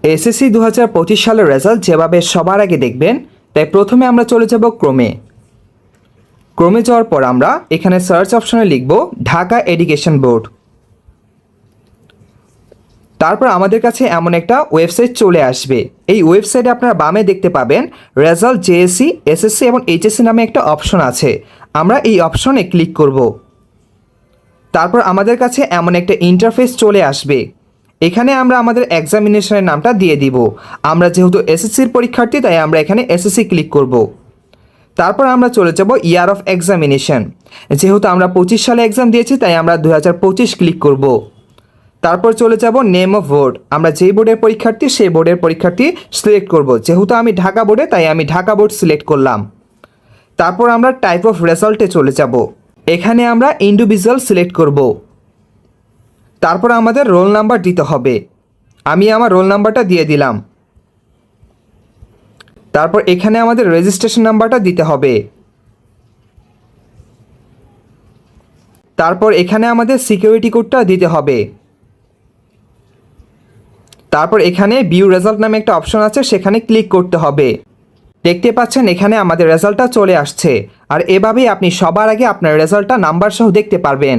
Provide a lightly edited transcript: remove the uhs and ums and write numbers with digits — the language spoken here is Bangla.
এসএসসি 2025 সালের রেজাল্ট যেভাবে সবার আগে দেখবেন, তাই প্রথমে আমরা চলে যাব ক্রমে যাওয়ার পর আমরা এখানে সার্চ অপশনে লিখব ঢাকা এডুকেশন বোর্ড। তারপর আমাদের কাছে এমন একটা ওয়েবসাইট চলে আসবে। এই ওয়েবসাইটে আপনারা বামে দেখতে পাবেন রেজাল্ট জেএসসি, এসএসসি এবং এইচএসসি নামে একটা অপশন আছে। আমরা এই অপশনে ক্লিক করব। তারপর আমাদের কাছে এমন একটা ইন্টারফেস চলে আসবে। এখানে আমরা আমাদের এক্সামিনেশনের নামটা দিয়ে দিব। আমরা যেহেতু এসএসসির পরীক্ষার্থী, তাই আমরা এখানে এসএসসি ক্লিক করব। তারপর আমরা চলে যাব ইয়ার অফ এক্সামিনেশন। যেহেতু আমরা 25 সালে এক্সাম দিয়েছি, তাই আমরা 2025 ক্লিক করব। তারপর চলে যাব নেম অফ বোর্ড। আমরা যেই বোর্ডের পরীক্ষার্থী সেই বোর্ডের পরীক্ষার্থী সিলেক্ট করব। যেহেতু আমি ঢাকা বোর্ডে, তাই আমি ঢাকা বোর্ড সিলেক্ট করলাম। তারপর আমরা টাইপ অফ রেজাল্টে চলে যাব। এখানে আমরা ইন্ডিভিজুয়াল সিলেক্ট করব। তারপর আমাদের রোল নাম্বার দিতে হবে। আমি আমার রোল নাম্বারটা দিয়ে দিলাম। তারপর এখানে আমাদের রেজিস্ট্রেশন নাম্বারটা দিতে হবে। তারপর এখানে আমাদের সিকিউরিটি কোডটা দিতে হবে। তারপর এখানে ভিউ রেজাল্ট নামে একটা অপশন আছে, সেখানে ক্লিক করতে হবে। দেখতে পাচ্ছেন এখানে আমাদের রেজাল্টটা চলে আসছে। আর এভাবেই আপনি সবার আগে আপনার রেজাল্টটা নাম্বার সহ দেখতে পারবেন।